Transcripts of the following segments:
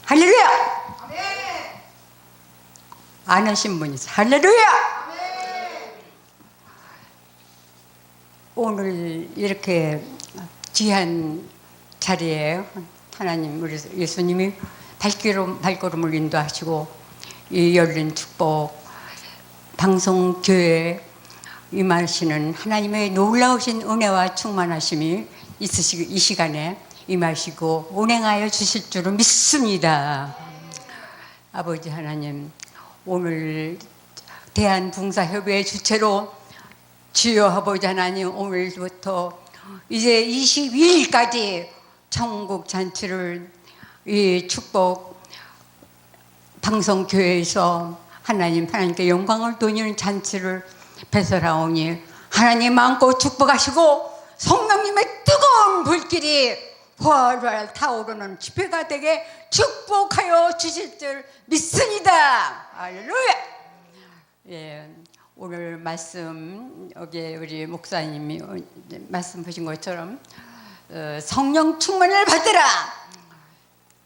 할렐루야! 안 하신 분이 할렐루야! 오늘 이렇게 귀한 자리에 하나님 우리 예수님이 발걸음을 인도하시고 이 열린 축복 방송교회에 임하시는 하나님의 놀라우신 은혜와 충만하심이 있으시고 이 시간에 임하시고 운행하여 주실 줄을 믿습니다. 아버지 하나님, 오늘 대한봉사협의회 주체로 주여 아버지 하나님, 오늘부터 이제 22일까지 천국 잔치를 이 축복 방송교회에서 하나님께 영광을 돌리는 잔치를 배설하오니 하나님 마음껏 축복하시고 성령님의 뜨거운 불길이 활활 타오르는 집회가 되게 축복하여 주실 줄 믿습니다. 할렐루야. 예, 오늘 말씀 여기 우리 목사님이 말씀하신 것처럼 성령 충만을 받으라.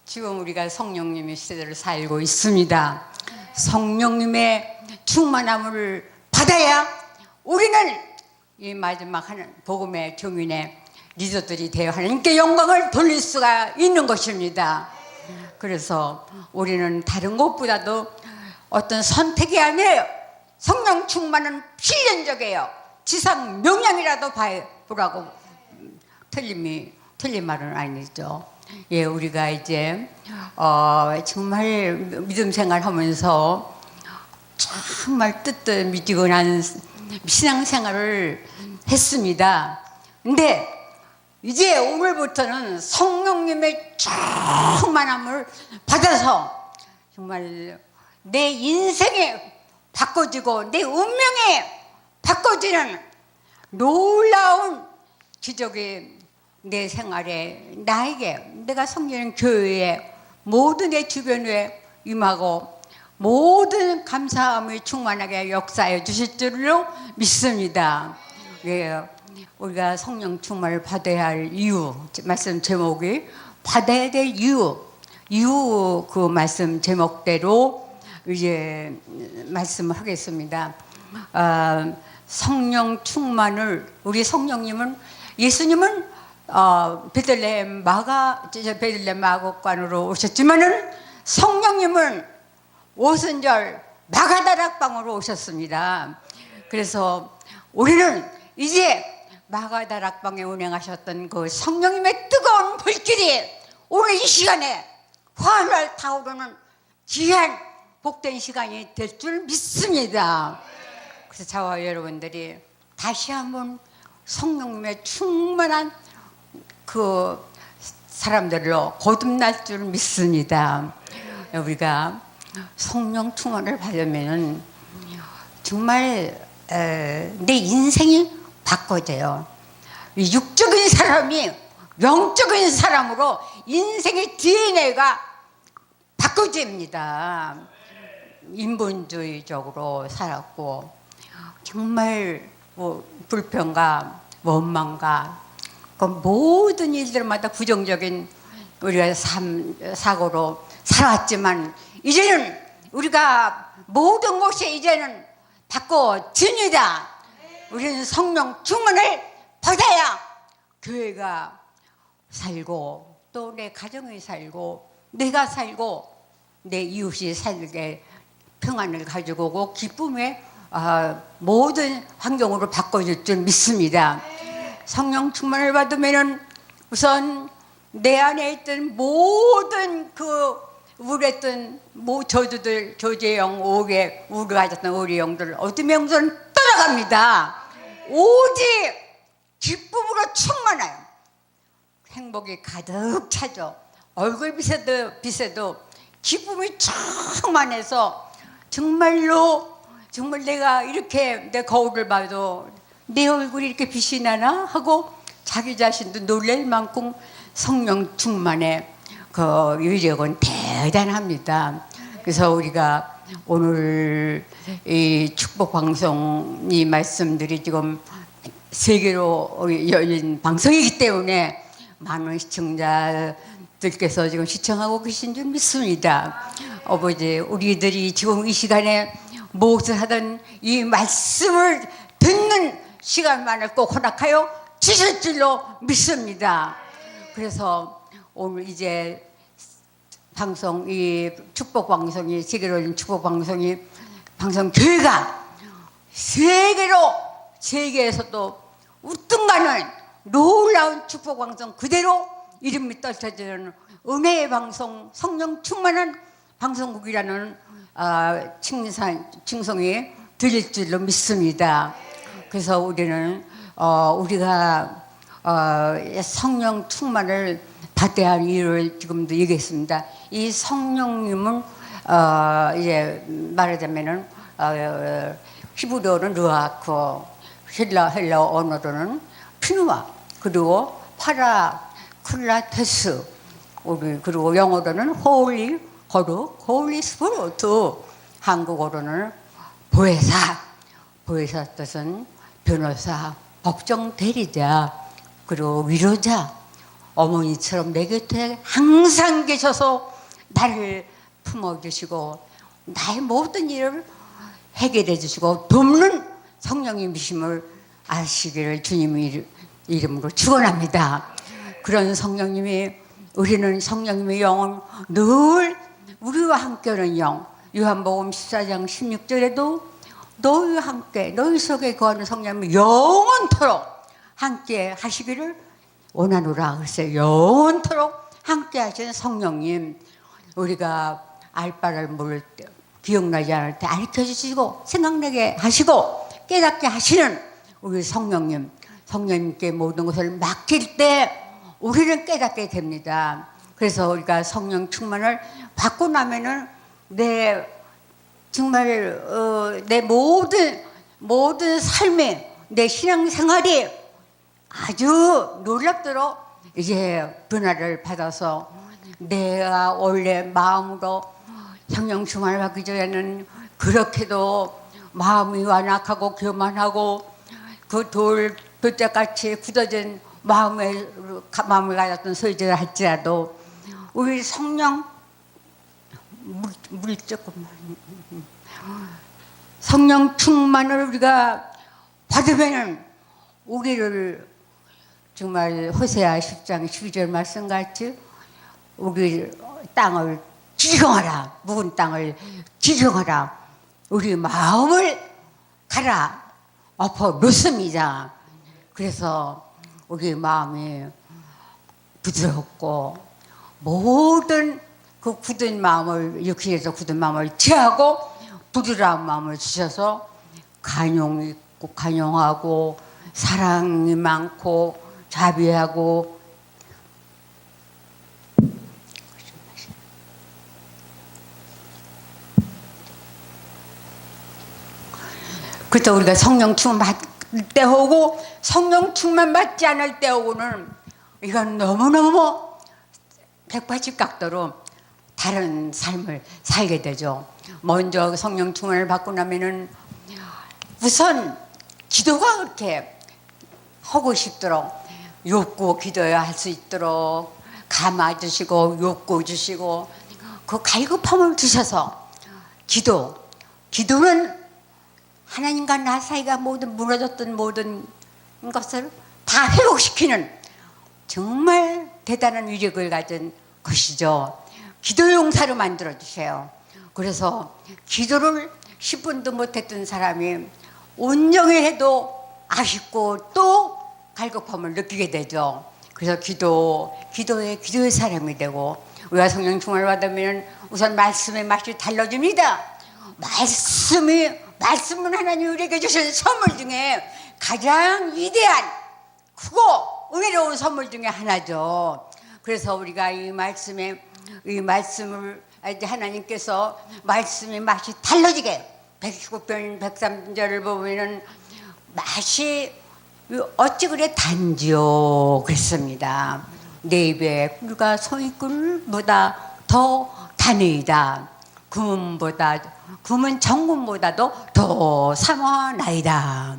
지금 우리가 성령님의 시대를 살고 있습니다. 성령님의 충만함을 받아야 우리는 이 마지막 복음의 경륜의 리더들이 되어 하나님께 영광을 돌릴 수가 있는 것입니다. 그래서 우리는 다른 것보다도 어떤 선택이 아니에요. 성령 충만은 필연적이에요. 지상 명령이라도 보라고 틀린 말은 아니죠. 예, 우리가 이제 정말 믿음 생활하면서 정말 뜻미지근한 신앙생활을 했습니다. 근데 이제 오늘부터는 성령님의 충만함을 받아서 정말 내 인생이 바꿔지고 내 운명이 바꿔지는 놀라운 기적이 내 생활에 나에게 내가 섬기는 교회에 모든 내 주변에 임하고 모든 감사함이 충만하게 역사해 주실 줄로 믿습니다. 예, 우리가 성령 충만을 받아야 할 이유, 말씀 제목이 받아야 될 이유 그 말씀 제목대로 이제 말씀을 하겠습니다. 성령 충만을 우리 성령님은 예수님은 베들레헴 마곡간으로 오셨지만은 성령님은 오순절 마가다락방으로 오셨습니다. 그래서 우리는 이제 마가다락방에 운행하셨던 그 성령님의 뜨거운 불길이 오늘 이 시간에 활활 타오르는 귀한 복된 시간이 될 줄 믿습니다. 그래서 저와 여러분들이 다시 한번 성령님의 충만한 그 사람들로 거듭날 줄 믿습니다. 우리가 성령 충만을 받으면 정말 내 인생이 바꿔져요. 육적인 사람이 영적인 사람으로 인생의 DNA가 바꿔집니다. 인본주의적으로 살았고 정말 불평과 원망과 그 모든 일들마다 부정적인 우리가 사고로 살았지만 이제는 우리가 모든 것이 이제는 바꿔집니다. 우리는 성령 충만을 받아야 교회가 살고 또 내 가정이 살고 내가 살고 내 이웃이 살게 평안을 가지고 오고 기쁨의 모든 환경으로 바꿔줄 줄 믿습니다. 성령 충만을 받으면은 우선 내 안에 있던 모든 그 우울했던 저주들, 조제영, 우울을 가졌던 우리 영들 어둠의 영들은 떠나갑니다. 오직 기쁨으로 충만해요. 행복이 가득 차죠. 얼굴 빛에도 기쁨이 충만해서 정말로 정말 내가 이렇게 내 거울을 봐도 내 얼굴이 이렇게 빛이 나나 하고 자기 자신도 놀랄 만큼 성령 충만의 그 위력은 대단합니다. 그래서 우리가 오늘 이 축복 방송 이 말씀들이 지금 세계로 열린 방송이기 때문에 많은 시청자 들께서 지금 시청하고 계신 줄 믿습니다. 아버지, 우리들이 지금 이 시간에 무엇을 하든 이 말씀을 듣는 시간만을 꼭 허락하여 주실 줄로 믿습니다. 그래서 오늘 이제 방송, 이 축복 방송이, 세계로 열린 축복 방송이, 방송 교회가 세계에서도 우뚝가는 놀라운 축복 방송 그대로 이름이 떨쳐지는 은혜의 방송, 성령 충만한 방송국이라는 칭송이 들릴 줄로 믿습니다. 그래서 우리는 우리가 성령 충만을 받아야 할 이유를 지금도 얘기했습니다. 이 성령님은 이제 말하자면은 히브리어는 르아크, 헬라 언어로는 피누아, 그리고 파라클라테스, 그리고 영어로는 홀리, 거룩, 홀리 스피리트, 한국어로는 보혜사, 보혜사 뜻은 변호사, 법정 대리자, 그리고 위로자, 어머니처럼 내 곁에 항상 계셔서 나를 품어주시고 나의 모든 일을 해결해 주시고 돕는 성령님이심을 아시기를 주님의 이름으로 축원합니다. 그런 성령님이, 우리는 성령님의 영은 늘 우리와 함께하는 영, 요한복음 14장 16절에도 너희와 함께, 너희 속에 거하는 성령님이 영원토록 함께 하시기를 원하노라. 글쎄, 영원토록 함께 하시는 성령님, 우리가 알바를 모를 때, 기억나지 않을 때 알려주시고 생각나게 하시고 깨닫게 하시는 우리 성령님, 성령님께 모든 것을 맡길 때 우리는 깨닫게 됩니다. 그래서 우리가 성령 충만을 받고 나면은 정말 내 모든 삶에, 내 신앙생활이 아주 놀랍도록 이제 변화를 받아서 내가 원래 마음으로 성령 충만을 받기 전에는 그렇게도 마음이 완악하고 교만하고 그 돌뼈같이 굳어진 마음을 가졌던 소유자를 할지라도 우리 성령 물 조금만 성령 충만을 우리가 받으면은 우리를 정말 호세아 10장 12절 말씀같이 우리 땅을 지정하라, 묵은 땅을 지정하라, 우리 마음을 갈아 엎어 놓습니다. 그래서 우리 마음이 부드럽고 모든 그 굳은 마음을, 육신에서 굳은 마음을 제하고 부드러운 마음을 주셔서 간용 있고 간용하고 사랑이 많고 자비하고 그래서 우리가 성령 충만 받을 때 오고 성령 충만 받지 않을 때 오고는 이건 너무너무 180각도로 다른 삶을 살게 되죠. 먼저 성령 충만을 받고 나면은 우선 기도가 그렇게 하고 싶도록 욕구 기도해야 할 수 있도록 감아 주시고 욕구 주시고 그 갈급함을 주셔서 기도는 하나님과 나 사이가 모든 무너졌던 모든 것을 다 회복시키는 정말 대단한 위력을 가진 것이죠. 기도 용사로 만들어 주세요. 그래서 기도를 10분도 못했던 사람이 온종일 해도 아쉽고 또 갈급함을 느끼게 되죠. 그래서 기도의 사람이 되고 우리가 성령 충만을 받으면 우선 말씀의 맛이 달라집니다. 말씀은 하나님 우리에게 주신 선물 중에 가장 위대한 크고 은혜로운 선물 중에 하나죠. 그래서 우리가 이 말씀을 하나님께서 말씀의 맛이 달라지게 119편 103절을 보면은 맛이 어찌 그래 단지요 그랬습니다. 내 입에 꿀과 송이꿀보다 더 다니이다. 금은 정금보다도 더 사모하나이다.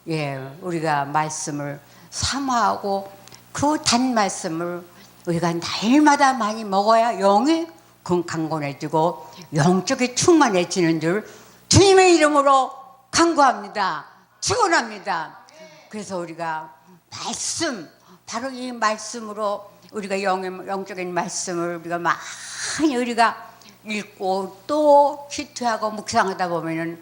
예, 우리가 말씀을 사모하고 그 단 말씀을 우리가 날마다 많이 먹어야 영이 강건해지고 영적이 충만해지는 줄 주님의 이름으로 간구합니다. 축원합니다. 그래서 우리가 말씀, 바로 이 말씀으로 우리가 영적인 말씀을 우리가 많이 우리가 읽고 또 기도하고 묵상하다 보면은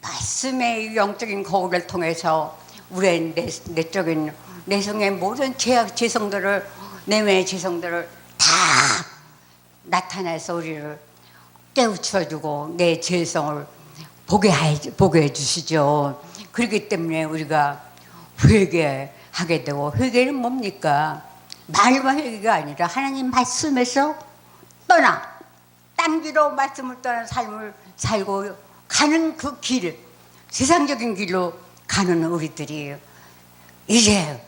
말씀의 영적인 거울을 통해서 우리의 내적인 내성의 모든 죄성들을, 내면의 죄성들을 다 나타내서 우리를 깨우쳐주고 내 죄성을 보게 해주시죠. 그렇기 때문에 우리가 회개하게 되고, 회개는 뭡니까? 말만 회개가 아니라 하나님 말씀에서 딴 길로 말씀을 떠난 삶을 살고 가는 그 길, 세상적인 길로 가는 우리들이 이제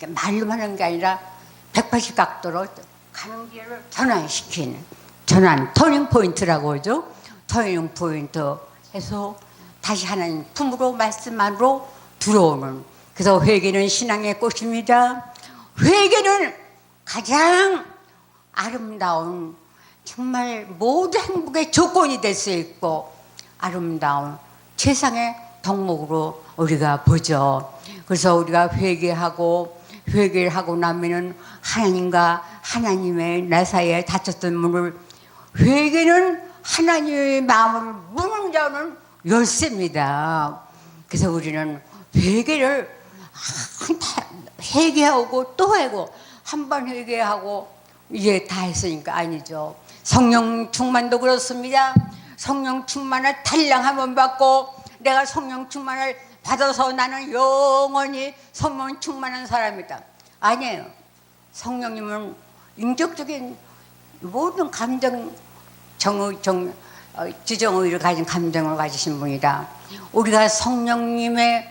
말로만 하는 게 아니라 180각도로 가는 길을 전환, 터닝 포인트라고 하죠. 터닝 포인트 해서 다시 하나님 품으로 말씀만으로 들어오는, 그래서 회개는 신앙의 꽃입니다. 회개는 가장 아름다운, 정말 모든 행복의 조건이 될 수 있고 아름다운 최상의 덕목으로 우리가 보죠. 그래서 우리가 회개를 하고 나면은 하나님과 하나님의 나 사이에 닫혔던 문을, 회개는 하나님의 마음을 문을 여는 열쇠입니다. 그래서 우리는 회개를 회개하고 또 하고, 한 번 회개하고 이제 다 했으니까 아니죠. 성령 충만도 그렇습니다. 성령 충만을 달랑 한번 받고 내가 성령 충만을 받아서 나는 영원히 성령 충만한 사람이다. 아니에요. 성령님은 인격적인 모든 감정, 지정의를 가진 감정을 가지신 분이다. 우리가 성령님을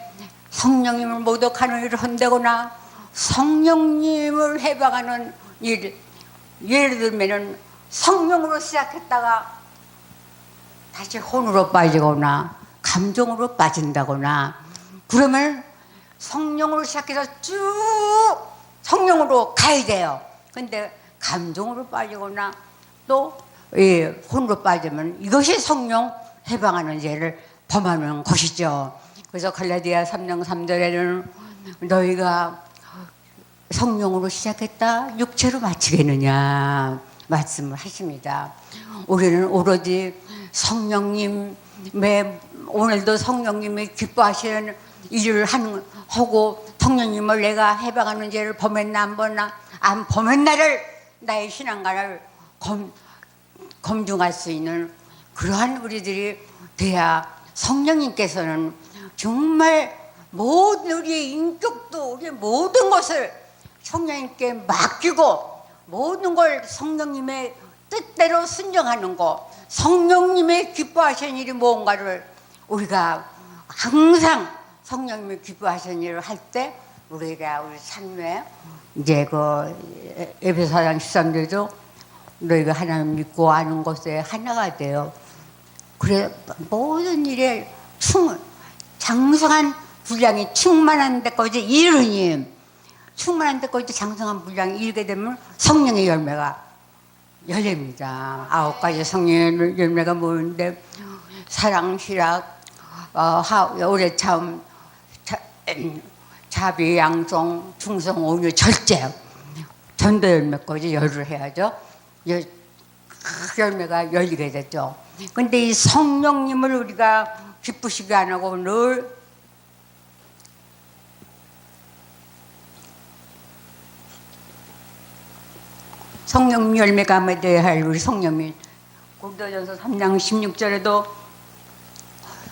모독하는 일을 한다거나 성령님을 해방하는 일, 예를 들면은 성령으로 시작했다가 다시 혼으로 빠지거나 감정으로 빠진다거나, 그러면 성령으로 시작해서 쭉 성령으로 가야 돼요. 근데 감정으로 빠지거나 또 혼으로 빠지면 이것이 성령 해방하는 죄를 범하는 것이죠. 그래서 갈라디아 3장 3절에는 너희가 성령으로 시작했다 육체로 마치겠느냐 말씀을 하십니다. 우리는 오로지 성령님의, 오늘도 성령님이 기뻐하시는 일을 하고 성령님을 내가 해방하는 죄를 범했나 안 범했나를 나의 신앙관을 검증할 수 있는 그러한 우리들이 돼야 성령님께서는 정말 모든 우리의 인격도, 우리의 모든 것을 성령님께 맡기고 모든 걸 성령님의 뜻대로 순종하는 것, 성령님의 기뻐하시는 일이 뭔가를 우리가 항상 성령님이 기뻐하시는 일을 할 때 우리가 우리 삶에 이제 그 에베소서 13절도 너희가 하나님 믿고 아는 것에 하나가 돼요. 그래 모든 일에 장성한 분량이 충만한 데까지 이르니, 충만한 데까지 장성한 분량이 이르게 되면 성령의 열매가 열립니다. 9가지 성령의 열매가 뭐인데 사랑, 희락, 오래 참, 자비, 양종, 충성, 온유, 절제, 전도 열매까지 열을 해야죠. 열매가 열리게 되죠. 근데 이 성령님을 우리가 기쁘시게 안 하고 늘 성령 열매가 맺어야 할 우리 성령님, 고린도전서 3장 16절에도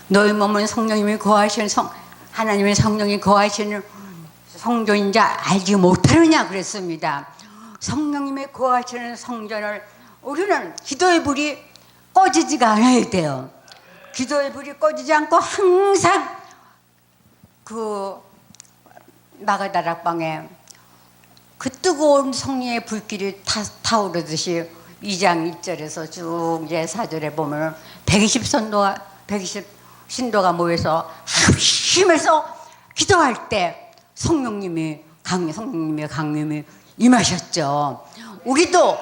너희 몸은 성령님이 거하시는 하나님의 성령이 거하시는 성전인 자 알지 못하느냐 그랬습니다. 성령님의 거하시는 성전을 우리는 기도의 불이 꺼지지가 않아야 돼요. 기도의 불이 꺼지지 않고 항상 그 마가다락방에 그 뜨거운 성령의 불길이 타오르듯이 2장 1절에서 쭉 이제 4절에 보면 120 신도가 모여서 합심해서 기도할 때 성령님의 강림이 임하셨죠. 우리도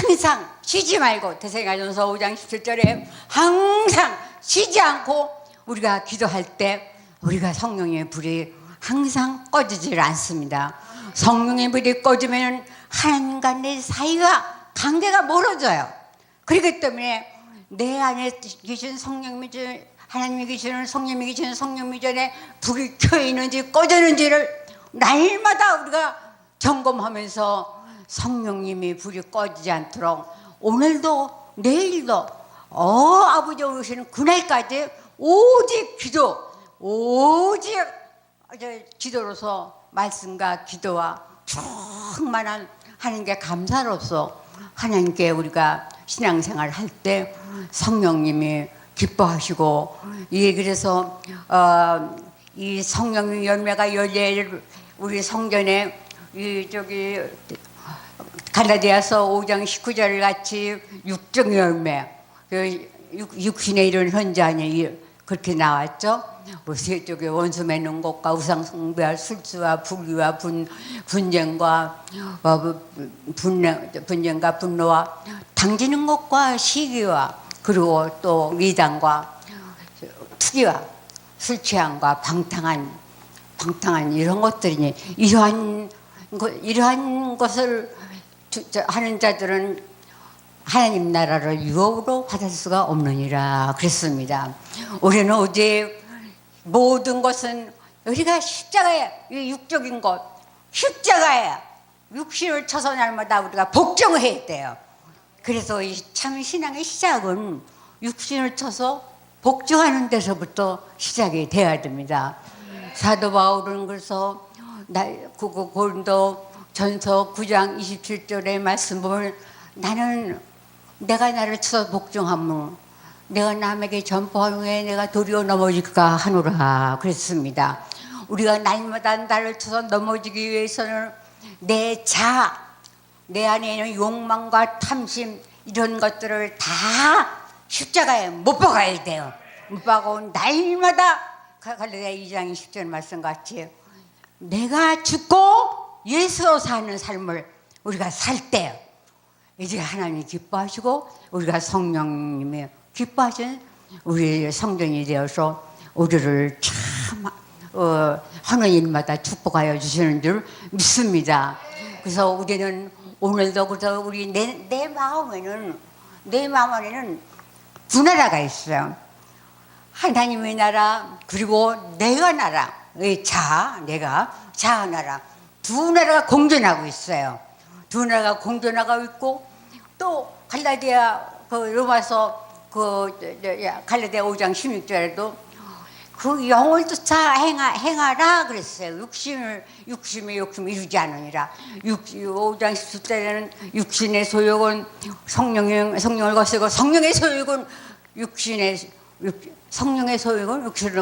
항상 쉬지 말고 대사행전서 5장 17절에 항상 쉬지 않고 우리가 기도할 때 우리가 성령의 불이 항상 꺼지질 않습니다. 성령의 불이 꺼지면 하나님과 내 사이가 관계가 멀어져요. 그렇기 때문에 내 안에 계신 성령님이 하나님이 계시는 성령님이 계시는 성령님 전에 불이 켜 있는지 꺼져 있는지를 날마다 우리가 점검하면서 성령님이 불이 꺼지지 않도록 오늘도 내일도 아버지 오시는 그날까지 오직 기도, 오직 기도로서 말씀과 기도와 충만한 하나님께 감사로서 하나님께 우리가 신앙생활 할 때 성령님이 기뻐하시고 그래서 이 성령의 열매가 열릴 우리 성전에 갈라디아서 5장 19절 같이 육적 열매, 육신에 이른 현자니 그렇게 나왔죠. 세 쪽에 원수 맺는 것과 우상 숭배와 술수와 불의와 분쟁과 분노와 당지는 것과 시기와 그리고 또 미당과 투기와 술 취함과 방탕한 이런 것들이니 이러한 것을 하는 자들은 하나님 나라를 유업으로 받을 수가 없느니라 그랬습니다. 우리는 어제 모든 것은 우리가 십자가에 육적인 것 십자가에 육신을 쳐서 날마다 우리가 복종해야 돼요. 그래서 이 참 신앙의 시작은 육신을 쳐서 복종하는 데서부터 시작이 돼야 됩니다. 사도 바울은 그래서 고린도 전서 9장 27절의 말씀 보면 나는 내가 나를 쳐서 복종하면 내가 남에게 전파한 후에 내가 도리어 넘어질까 하노라 그랬습니다. 우리가 날마다 나를 쳐서 넘어지기 위해서는 내 안에 있는 욕망과 탐심 이런 것들을 다 십자가에 못 박아야 돼요. 못 박고 날마다 갈라디아 2장 20절 말씀같이 내가 죽고 예수로 사는 삶을 우리가 살 때 이제 하나님이 기뻐하시고 우리가 성령님이 기뻐하신 우리 성전이 되어서 우리를 참 하는 일마다 축복하여 주시는 줄 믿습니다. 그래서 우리는 오늘도 그래서 우리 내 마음 안에는 두 나라가 있어요. 하나님의 나라 그리고 내가 나라, 내가 자아 나라 두 나라가 공존하고 있어요. 두 나라가 공존하고 있고 또 갈라디아 로마서 갈라디아 5장 16절에도 그 영을 쫓아 행하라 그랬어요. 욕심이 이루지 않으니라. 5장 17절에는 육신의 소욕은 성령을 거스르고 성령의 소욕은 육신을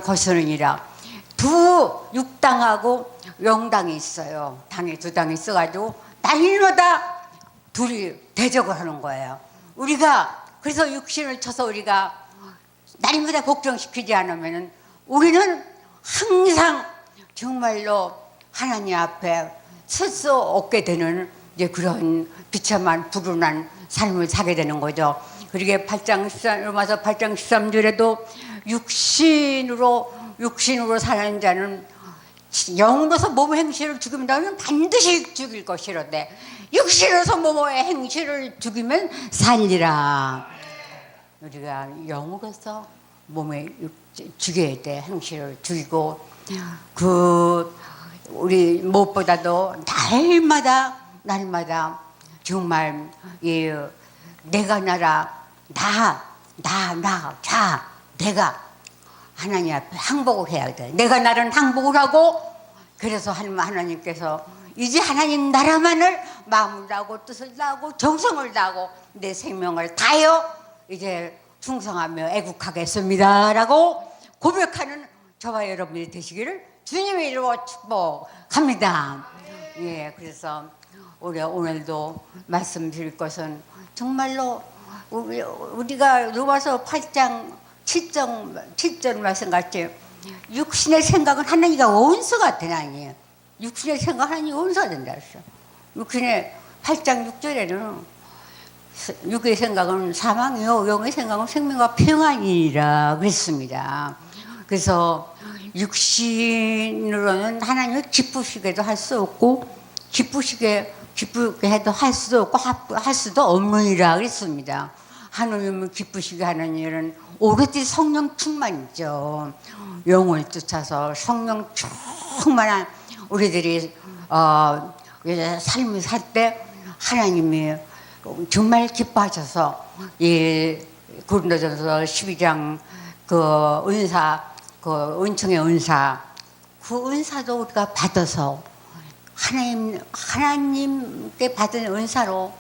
거스르니라. 두 육당하고 영당이 있어요. 당이 두 당이 있어가지고 날마다 둘이 대적을 하는 거예요. 우리가 그래서 육신을 쳐서 우리가 날마다 복종시키지 않으면은 우리는 항상 정말로 하나님 앞에 설 수 없게 되는 이제 그런 비참한 불운한 삶을 살게 되는 거죠. 그러게 로마서 8장 13절에도 육신으로 사는 자는 영으로서 몸의 행실을 죽이면 반드시 죽일 것이로되 육신으로서 몸의 행실을 죽이면 살리라. 우리가 영으로서 몸에 죽여야 돼. 행실을 죽이고 우리 무엇보다도 날마다 정말 내가 나라 내가 하나님 앞에 항복을 해야 돼. 내가 나는 항복을 하고 그래서 하나님께서 이제 하나님 나라만을 마음을 다하고 뜻을 다하고 정성을 다하고 내 생명을 다하여 이제 충성하며 애국하겠습니다 라고 고백하는 저와 여러분이 되시기를 주님의 이름으로 축복합니다. 그래서 오늘도 말씀드릴 것은 정말로 우리가 로마서 8장 7절 말씀같이 육신의 생각은 하나님과 원수 같은 아니에요. 육신의 생각 하나님 은사된다 했어. 육신의 8장 6절에는 육의 생각은 사망이요 영의 생각은 생명과 평안이라 그랬습니다. 그래서 육신으로는 하나님을 기쁘시게도 할 수 없고 기쁘게 해도 할 수도 없고 할 수도 없느니라 그랬습니다. 하나님을 기쁘시게 하는 일은 오로지 성령 충만이죠. 영을 쫓아서 성령 충만한 우리들이 삶을 살 때 하나님이 정말 기뻐하셔서 이 고린도전서 12장 그 은사, 그 은총의 은사, 그 은사도 우리가 받아서 하나님께 받은 은사로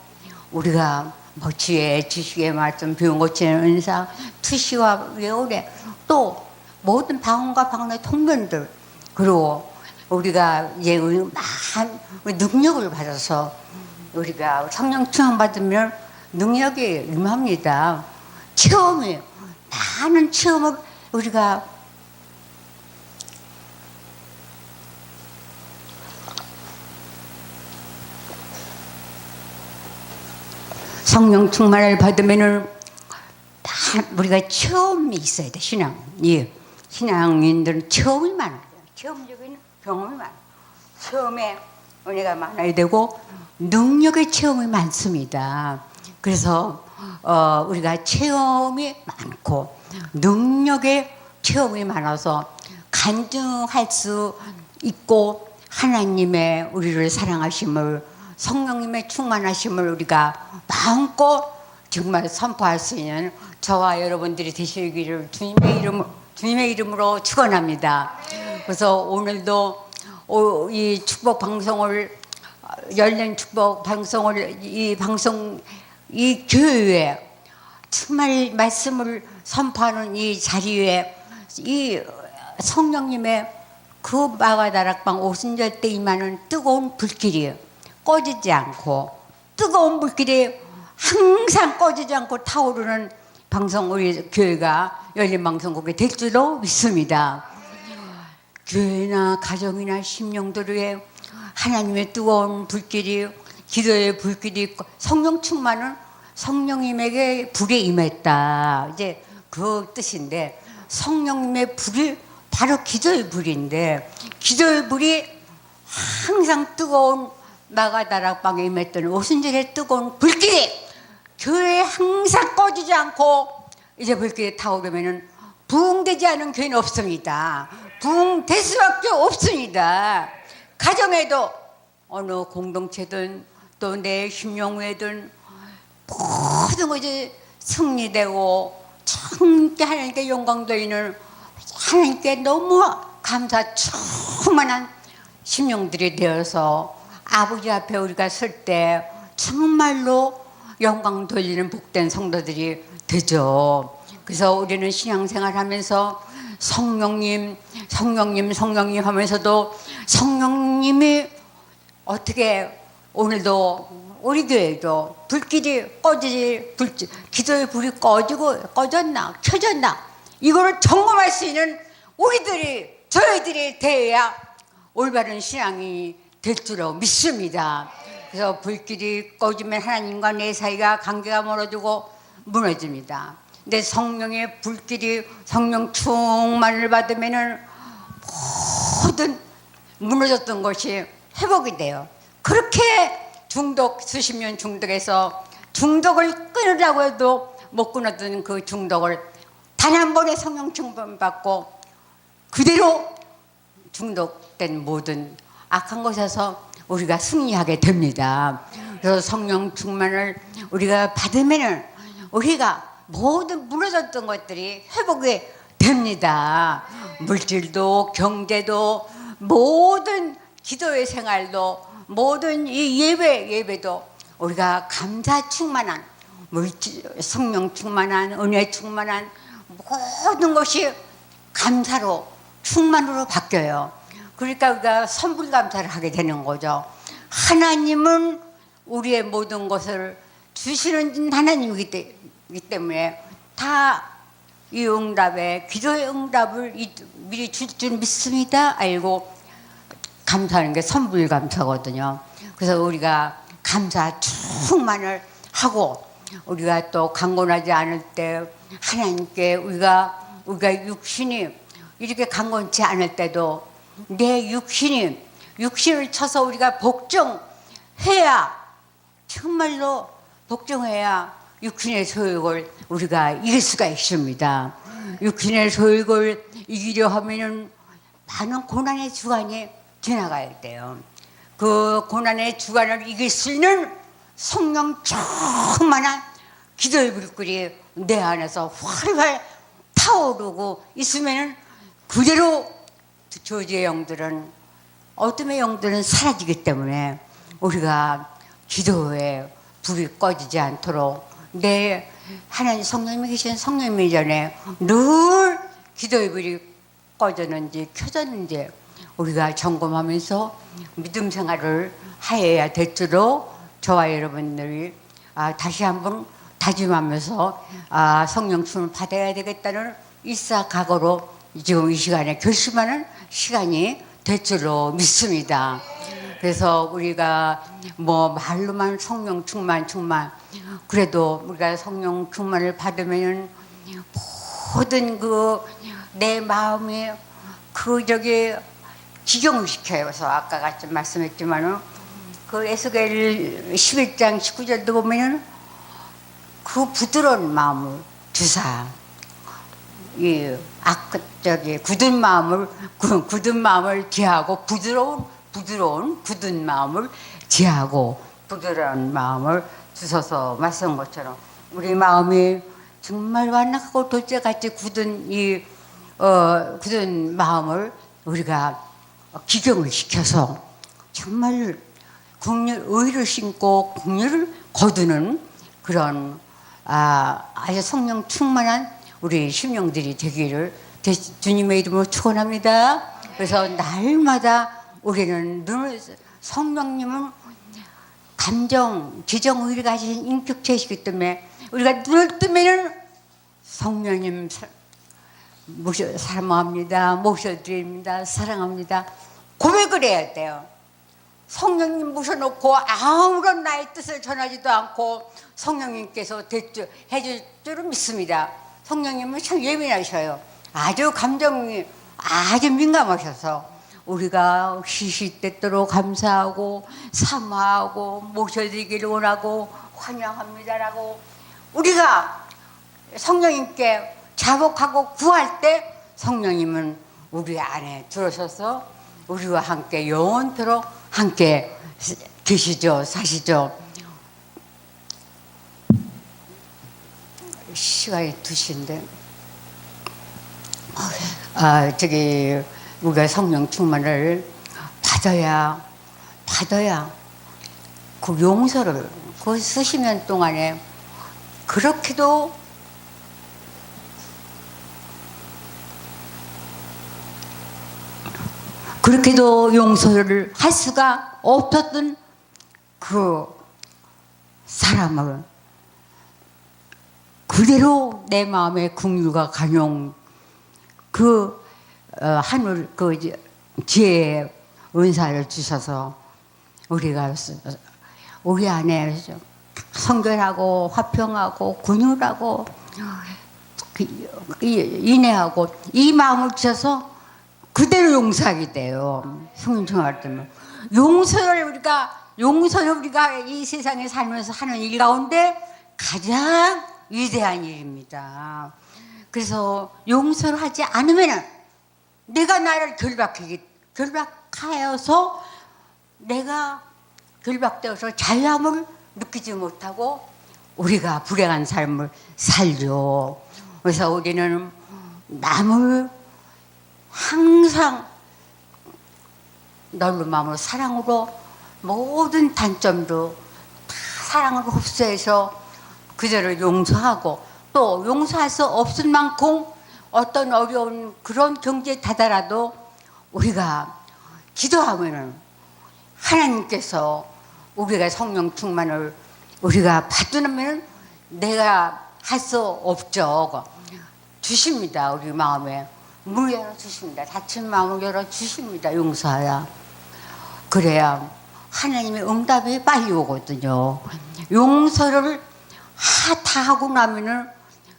우리가 뭐 지혜, 지식의 말씀, 배운 고치는 은사, 투시와 외오래, 또 모든 방언과 방언의 통변들, 그리고 우리가 이제 능력을 받아서 우리가 성령 충만 받으면 능력이 임합니다. 체험이 많은 체험을 우리가 성령 충만을 받으면은 우리가 체험이 있어야 돼. 신앙인들은 체험이 많아요. 체험적인 경험이 많아요. 체험에 은혜가 많아야 되고 능력의 체험이 많습니다. 그래서 우리가 체험이 많고 능력의 체험이 많아서 간증할 수 있고 하나님의 우리를 사랑하심을 성령님의 충만하심을 우리가 마음껏 정말 선포할 수 있는 저와 여러분들이 되시기를 주님의 이름으로 축원합니다. 그래서 오늘도 이 축복 방송을 열린 축복 방송을 이 교회에 정말 말씀을 선포하는 이 자리에 이 성령님의 그 마가다락방 오순절 때 임하는 뜨거운 불길이 꺼지지 않고 뜨거운 불길이 항상 꺼지지 않고 타오르는 방송 우리 교회가 열린 방송국이 될 줄로 믿습니다. 교회나 가정이나 심령들 위에 하나님의 뜨거운 불길이 기도의 불길이 성령 충만은 성령님에게 불이 임했다. 이제 그 뜻인데 성령님의 불이 바로 기도의 불인데 기도의 불이 항상 뜨거운 마가다락방에 임했던 오순절의 뜨거운 불길이 교회에 항상 꺼지지 않고 이제 불길이 타오르면은 부흥되지 않은 교회는 없습니다. 부흥될 수밖에 없습니다. 가정에도 어느 공동체든 또 내 심령회든 모든 것이 승리되고 참게 하나님께 영광 돌리는 하나님께 너무 감사 충만한 심령들이 되어서 아버지 앞에 우리가 설 때 정말로 영광 돌리는 복된 성도들이 되죠. 그래서 우리는 신앙생활 하면서 성령님 하면서도 성령님이 어떻게 오늘도 우리 교회도 불길이 기도의 불이 꺼졌나 켜졌나 이거를 점검할 수 있는 저희들이 되어야 올바른 신앙이 될 줄로 믿습니다. 그래서 불길이 꺼지면 하나님과 내 사이가 관계가 멀어지고 무너집니다. 근데 성령의 불길이 성령 충만을 받으면은 모든 무너졌던 것이 회복이 돼요. 그렇게 수십 년 중독에서 중독을 끊으려고 해도 못 끊었던 그 중독을 단 한 번의 성령 충만 받고 그대로 중독된 모든 악한 것에서 우리가 승리하게 됩니다. 그래서 성령 충만을 우리가 받으면은 우리가 모든 무너졌던 것들이 회복이 됩니다. 물질도 경제도 모든 기도의 생활도 모든 이 예배도 우리가 감사 충만한 성령 충만한 은혜 충만한 모든 것이 감사로 충만으로 바뀌어요. 그러니까 우리가 선불 감사를 하게 되는 거죠. 하나님은 우리의 모든 것을 주시는 하나님이기 때문에 다 이 응답에 기도의 응답을 미리 줄 줄 믿습니다. 알고 감사하는 게 선불감사거든요. 그래서 우리가 감사 충만을 하고 우리가 또 강건하지 않을 때 하나님께 우리가 육신이 이렇게 강건치 않을 때도 내 육신을 쳐서 우리가 복종해야 정말로 복종해야 육신의 소욕을 우리가 이길 수가 있습니다. 육신의 소욕을 이기려 하면은 많은 고난의 주간이 지나가야 돼요. 그 고난의 주간을 이길 수 있는 성령 충만한 기도의 불길이 내 안에서 활활 타오르고 있으면은 그대로 저주의 영들은 어둠의 영들은 사라지기 때문에 우리가 기도에 불이 꺼지지 않도록 내 하나님 성령님이 계신 성령님이 전에 늘 기도의 불이 꺼졌는지 켜졌는지 우리가 점검하면서 믿음 생활을 하여야 될 줄로 저와 여러분들이 다시 한번 다짐하면서 성령 충만을 받아야 되겠다는 일사각오로 지금 이 시간에 결심하는 시간이 될 줄로 믿습니다. 그래서 우리가 뭐 말로만 성령 충만 그래도 우리가 성령 충만을 받으면 모든 그 내 마음이 기경을 시켜서 아까 같이 말씀했지만은 그 에스겔 11장 19절도 보면은 그 부드러운 마음을 주사 이 굳은 마음을 제하고 굳은 마음을 제하고 부드러운 마음을 주셔서 말씀한 것처럼 우리 마음이 정말 완악하고 돌쇠같이 굳은 굳은 마음을 우리가 기경을 시켜서 정말 의를 심고 긍휼을 거두는 그런 아주 성령 충만한 우리 심령들이 되기를 주님의 이름으로 축원합니다. 그래서 날마다 우리는 늘 성령님은 감정, 지정, 의를 가진 인격체이시기 때문에 우리가 눈을 뜨면은 성령님 사랑합니다, 모셔드립니다, 사랑합니다 고백을 해야 돼요. 성령님 모셔놓고 아무런 나의 뜻을 전하지도 않고 성령님께서 해줄 줄은 믿습니다. 성령님은 참 예민하셔요. 아주 감정이 아주 민감하셔서 우리가 시시때때로 감사하고 사모하고 모셔드리기를 원하고 환영합니다라고 우리가 성령님께 자복하고 구할 때 성령님은 우리 안에 들어서서 우리와 함께 영원토록 함께 계시죠, 사시죠. 시간이 2시인데 우리가 성령 충만을 받아야 그 용서를 그 수십 년 동안에 그렇게도 용서를 할 수가 없었던 그 사람을 그대로 내 마음의 긍휼과 간용 하늘 지혜의 은사를 주셔서 우리가 우리 안에 성결하고 화평하고 긍휼하고 인내하고 이 마음을 주셔서 그대로 용서하게 돼요. 성령 충만할 때는 용서를 우리가 이 세상에 살면서 하는 일 가운데 가장 위대한 일입니다. 그래서 용서를 하지 않으면은 내가 나를 결박하여서 내가 결박되어서 자유함을 느끼지 못하고 우리가 불행한 삶을 살죠. 그래서 우리는 남을 항상 넓은 마음으로 사랑으로 모든 단점도 다 사랑으로 흡수해서 그들을 용서하고 또 용서할 수 없을 만큼 어떤 어려운 그런 경지에 다다라도 우리가 기도하면은 하나님께서 우리가 성령 충만을 우리가 받으면 내가 할 수 없죠. 주십니다. 우리 마음에 문을 열어주십니다. 닫힌 마음을 열어주십니다. 용서하여 그래야 하나님의 응답이 빨리 오거든요. 용서를 다 하고 나면은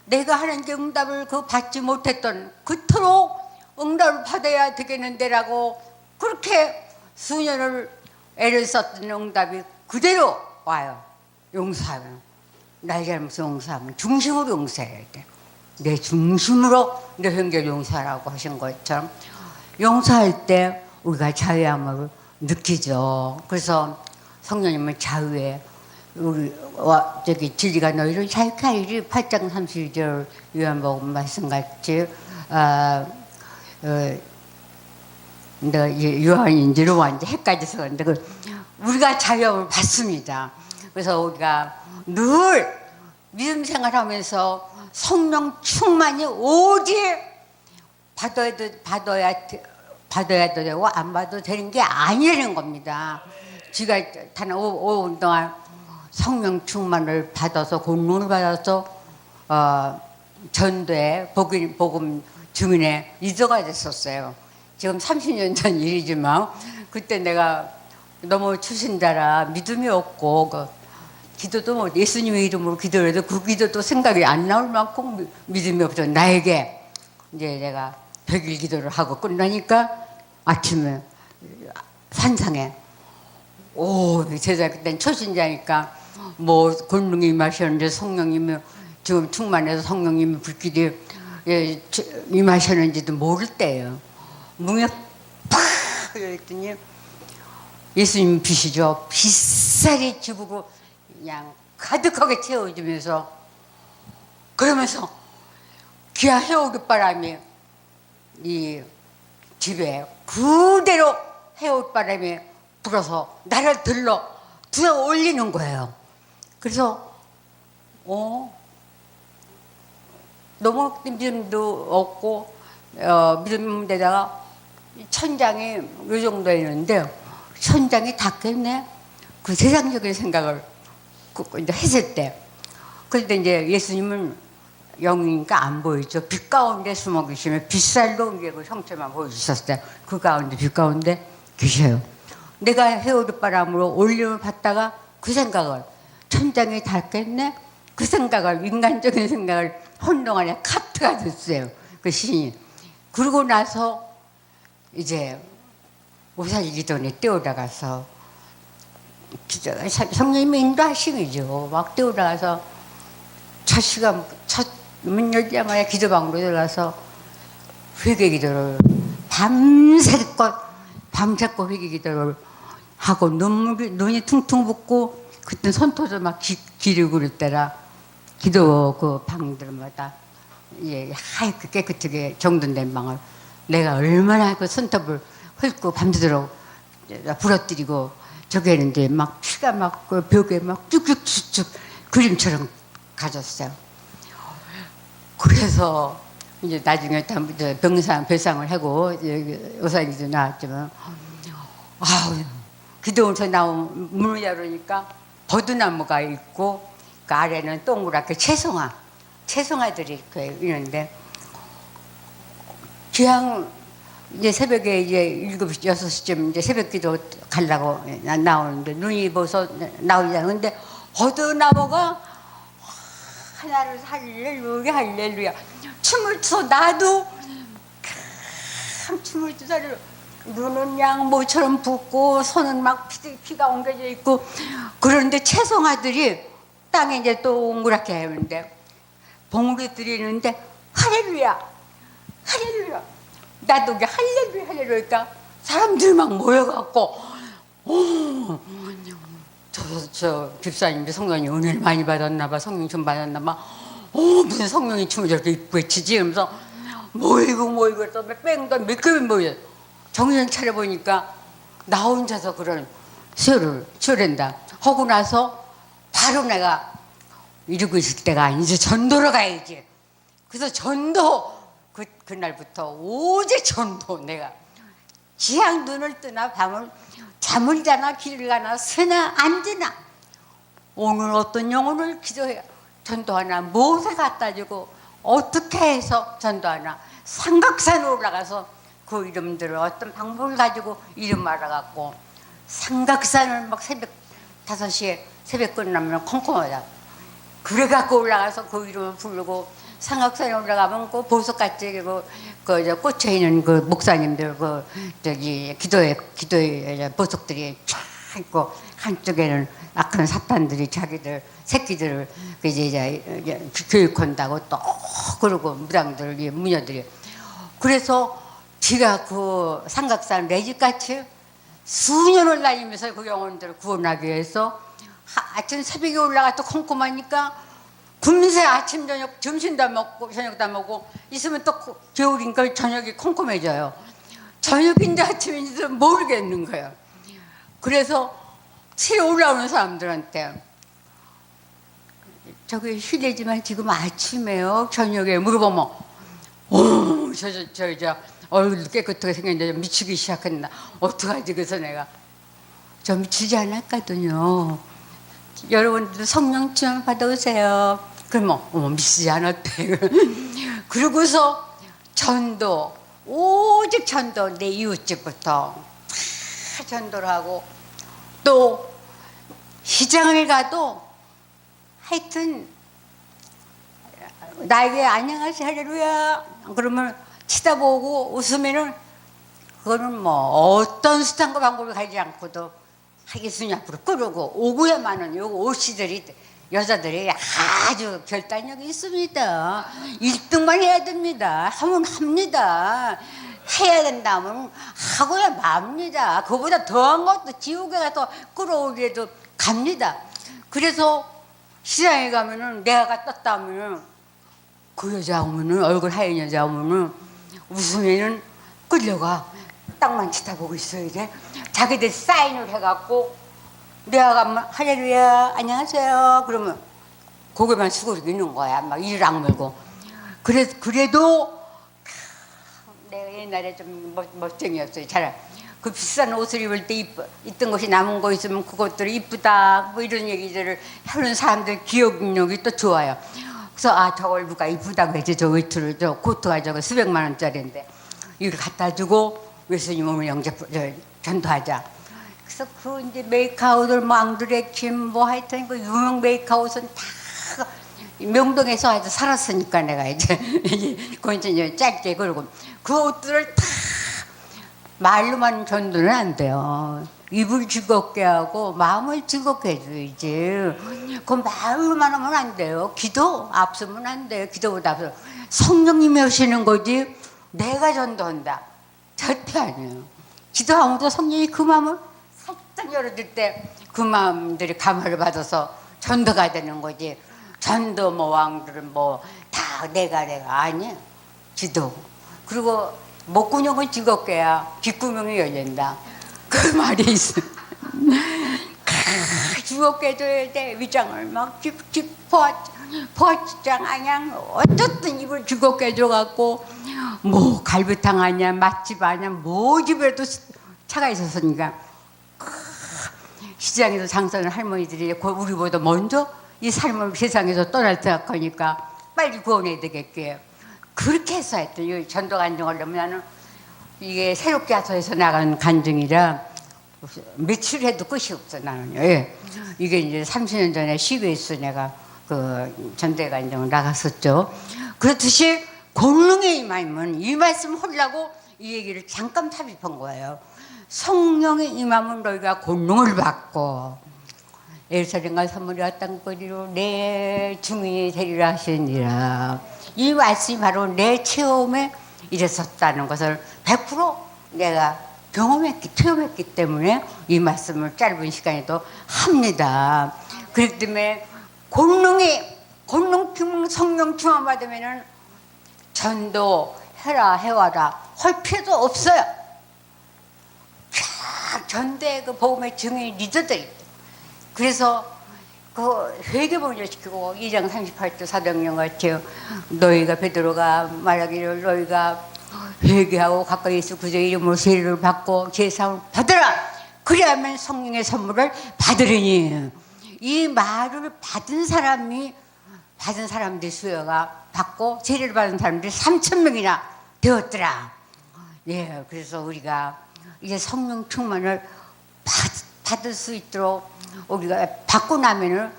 내가 하나님께 응답을 받지 못했던 그토록 응답을 받아야 되겠는데라고 그렇게 수년을 애를 썼던 응답이 그대로 와요. 용서하면, 나의 잘못을 용서하면 중심으로 용서해야 돼. 내 중심으로 내 형제를 용서하라고 하신 것처럼 용서할 때 우리가 자유함을 느끼죠. 그래서 성령님은 자유에 우리 진리가 너희를 자유케 하리니 8장 32절 요한복음 말씀같이 내가 요한인지로 완전 헷갈려서 그런데 우리가 자유함을 받습니다. 그래서 우리가 늘 믿음 생활하면서 성령 충만이 오직 받아야 되고 안 받아도 되는 게 아니라는 겁니다. 지가 단 5분 동안 성령 충만을 받아서 공론을 받아서 전도에 복음 증인의 리더가 됐었어요. 지금 30년 전 일이지만 그때 내가 너무 추신자라 믿음이 없고 기도도 뭐 예수님의 이름으로 기도해도 그 기도도 생각이 안 나올 만큼 믿음이 없어. 나에게 이제 내가 100일 기도를 하고 끝나니까 아침에 산상에 제자 그땐 초신자니까 뭐 권능이 임하셨는데 성령님이 지금 충만해서 성령님이 불길이 임하셨는지도 모를 때예요. 문에 팍 그랬더니 예수님 빛이죠. 빛살이 집으로 그냥 가득하게 채워주면서 그러면서 기아 해오깃바람이 이 집에 그대로 해오깃바람이 불어서 나를 들어 올리는 거예요. 그래서 너무 믿음도 없고 믿음데다가 천장이 이 정도 있는데 천장이 닿겠네. 그 세상적인 생각을 이제 했을 때 그런데 이제 예수님은 영이니까 안 보이죠. 빛 가운데 숨어 계시면 빛살로 이제 그 형체만 보여주셨어요. 그 가운데 빛 가운데 계셔요. 내가 해오깃바람으로 올림을 받다가 그 생각을 천장이 닿겠네. 그 생각을 인간적인 생각을 혼동안에 카트가 됐어요. 그 신이. 그러고 나서 이제 오살기도원에 뛰어나가서 성령님이 인도하시죠. 막 뛰어나가서 첫 문 열자마자 기도방으로 들어가서 회개기도를 밤새껏 회개기도를 하고 눈이 퉁퉁 붓고 그때 손톱도 막 기르고 그럴 때라 기도 그 방들마다 하얗게 깨끗하게 정돈된 방을 내가 얼마나 그 손톱을 훑고 밤새도록 부러뜨리고 저기 했는데 막 피가 막 그 벽에 막 쭉쭉쭉쭉 그림처럼 가졌어요. 그래서 이제 나중에 병상을 하고 의사님도 나왔지만 기도원에서 나온 문을 열으니까 버드나무가 있고 그 아래는 동그랗게 채송아들이 이렇게 있는데 그냥 이제 새벽에 이제 7시, 6시쯤 이제 새벽 기도 가려고 나오는데 눈이 벌써 나오지 않는데 버드나무가 하나를 할렐루야 춤을 춰 나도 참 춤을 추서 눈은 그냥 모처럼 붓고 손은 막 피가 엉겨져 있고 그런데 채송아들이 땅에 이제 동그랗게 하는데 봉우리들이 있는데 할렐루야 나도 이게 할렐루야 사람들이 막 모여갖고 저 집사님이 성령이 은혜를 많이 받았나 봐. 성령 좀 받았나 봐. 무슨 성령이 춤을 저렇게 이쁘게 추지? 이러면서 모이고 해서 뺑도 몇급이 모여. 정신 차려보니까 나 혼자서 그런 수요일다 하고 나서 바로 내가 이러고 있을 때가 이제 전도로 가야지. 그래서 전도 그날부터 오직 전도 내가 지향 눈을 뜨나 밤을 잠을 자나 길을 가나 서나 앉으나 오늘 어떤 영혼을 기도해야 전도하나 무엇을 갖다 주고 어떻게 해서 전도하나 삼각산으로 올라가서 그 이름들을 어떤 방법을 가지고 이름 알아갖고 삼각산을 막 새벽 5시에 새벽 끝나면 컴컴하다. 그래갖고 올라가서 그 이름을 부르고 삼각산에 올라가면 그 보석같이 그 꽂혀 있는 그 목사님들 그 저기 기도에 보석들이 쫙 있고 한쪽에는 악한 사탄들이 자기들 새끼들을 그 이제 교육한다고 또 그러고 무당들 무녀들이 그래서 지가 그 삼각산 매직같이 수년을 다니면서 그 영혼들을 구원하기 위해서 아침 새벽에 올라가 또 컴컴하니까 금세 아침 저녁 점심 다 먹고 저녁 다 먹고 있으면 또 겨울이니까 저녁이 컴컴해져요. 저녁인지 아침인지도 모르겠는 거예요. 그래서 치러 올라오는 사람들한테 저기 실례지만 지금 아침에요 저녁에 물어보면 저 얼굴도 깨끗하게 생겼는데 미치기 시작했나 어떡하지. 그래서 내가 저 미치지 않았거든요. 여러분들도 성령 체험 받아오세요. 그러면 미치지 않았대. 그러고서 전도 오직 전도 내 이웃집부터 다 전도를 하고 또 시장을 가도 하여튼 나에게 안녕하세요 할렐루야 그러면 치다보고 웃으면은 그거는 뭐 어떤 수단과 방법을 가지 않고도 하겠으니 앞으로 끌고 오고야만은 요 오씨들이 여자들이 아주 결단력이 있습니다. 1등만 해야 됩니다. 하면 합니다. 해야 된다면 하고야 맙니다. 그보다 더한 것도 지옥에 가서 끌어오기에도 갑니다. 그래서 시장에 가면은 내가 떴다 하면은 그 여자 오면은 얼굴 하얀 여자 오면은 웃으면은 끌려가. 딱만 쳐다보고 있어야 돼. 자기들 사인을 해갖고 내가 가면 할렐루야 안녕하세요 그러면 고개만 숙이고 있는 거야. 막 이를 악물고. 그래도 내가 옛날에 좀 멋쟁이였어요. 잘 그 비싼 옷을 입을 때 입던 것이 남은 거 있으면 그것들이 이쁘다 뭐 이런 얘기들을 하는 사람들 기억력이 또 좋아요. 그래서 저걸 누가 이쁘다고 했지. 저 외투를 저 코트가 저거 수백만 원짜리인데 이걸 갖다 주고 예수님 오늘 전도하자. 그래서 그 이제 메이크아웃을 뭐 앙드레킴 뭐 하여튼 그 유명 메이크아웃은 다 명동에서 아주 살았으니까 내가 이제 그건 이제 짧게 그러고 그 옷들을 다 말로만 전도는 안 돼요. 입을 즐겁게 하고 마음을 즐겁게 해줘야지. 그 말로만 하면 안 돼요. 기도 앞서면 안 돼요. 기도보다 앞서 성령님이 하시는 거지 내가 전도한다 절대 아니에요. 기도하면서 성령이 그 마음을 살짝 열어줄 때 그 마음들이 감화를 받아서 전도가 되는 거지. 전도 뭐 왕들은 뭐 다 내가 아니야. 기도. 그리고 목구멍은 즐겁게 해야 귓구멍이 열린다. 그 말이 있어. 즐겁게 해줘야 돼. 위장을 막 포장 아냐 어쨌든 입을 즐겁게 해줘갖고 뭐 갈비탕 아니야 맛집 아니야 뭐 집에도 차가 있었으니까 시장에서 장사하는 할머니들이 우리보다 먼저 이 삶을 세상에서 떠날 생각하니까 빨리 구원해야 되겠게 그렇게 해서 하여튼 전도 간증하려면 나는 이게 새롭게 하서에서 나간 간증이라 며칠 해도 끝이 없어 나는요. 예. 이게 이제 30년 전에 CBS 내가 그 전대 간증을 나갔었죠. 그렇듯이 권능의 임함은 이 말씀 하려고 이 얘기를 잠깐 삽입한 거예요. 성령의 임함은 너희가 권능을 받고 예루살렘과 사마리아 땅거리로 내 증인이 되리라 하시니라. 이 말씀이 바로 내 체험에 이랬었다는 것을 100% 내가 체험했기 때문에 이 말씀을 짧은 시간에도 합니다. 그렇기 때문에 권능 성령 충만 받으면은 전도 해와라 할 필요도 없어요. 쫙 전도의 그 복음의 증인이 리더들이 있다. 그래서 그 회개본을 시키고 2장 38절 사도행전 같이 너희가 베드로가 말하기를 너희가 회개하고 가까이 예수 그리스도의 이름으로 세례를 받고 제사함을 받으라. 그래야만 성령의 선물을 받으리니. 이 말을 받은 사람들이 수여가 받고 세례를 받은 사람들이 3,000명이나 되었더라. 예, 그래서 우리가 이제 성령 충만을 받을 수 있도록 우리가 받고 나면은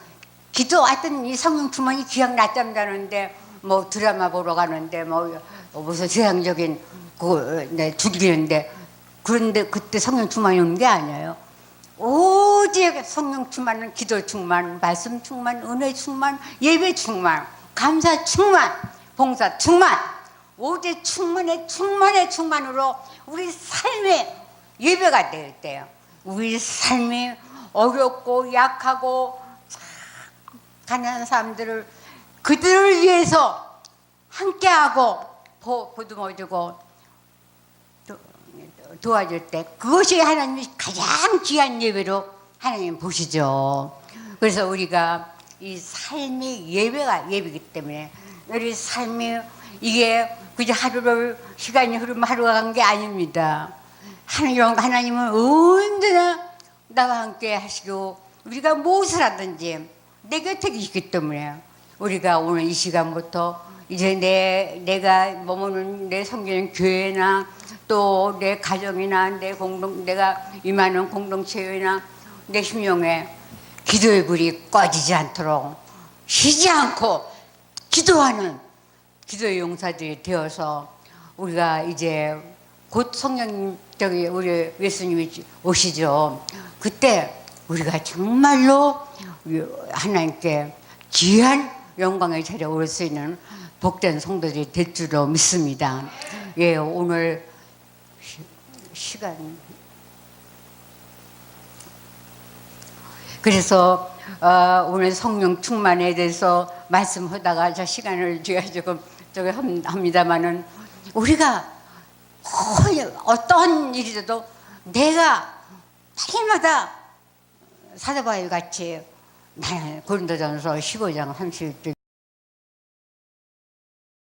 기도하던 이 성령 충만이 기억났다는데 뭐 드라마 보러 가는데 뭐 무슨 세상적인 죽이는데 그런데 그때 성령 충만이 오는 게 아니에요. 오직 성령 충만은 기도 충만, 말씀 충만, 은혜 충만, 예배 충만, 감사 충만, 봉사 충만, 오직 충만의 충만으로 우리 삶의 예배가 될 때요. 우리 삶이 어렵고 약하고 가난한 사람들을 그들을 위해서 함께하고 보듬어주고 도와줄 때 그것이 하나님이 가장 귀한 예배로 하나님 보시죠. 그래서 우리가 이 삶이 예배이기 때문에 우리 삶이 이게 그저 시간이 흐르면 하루가 간 게 아닙니다. 하나님은 언제나 나와 함께 하시고 우리가 무엇을 하든지 내 곁에 계시기 때문에 우리가 오늘 이 시간부터 이제 내가 머무는 내 섬기는 교회나 또 내 가정이나 내가 임하는 공동체나 내 심령에 기도의 불이 꺼지지 않도록 쉬지 않고 기도하는 기도의 용사들이 되어서 우리가 이제 곧 성령 우리 예수님이 오시죠. 그때 우리가 정말로 하나님께 귀한 영광의 자리에 올 수 있는 복된 성도들이 될 줄로 믿습니다. 예, 오늘 시간. 그래서 오늘 성령 충만에 대해서 말씀하다가 저 시간을 제가 조금 합니다만은 우리가 어떤 일이라도 내가 날마다 사도바울 같이 고린도전서 15장 31절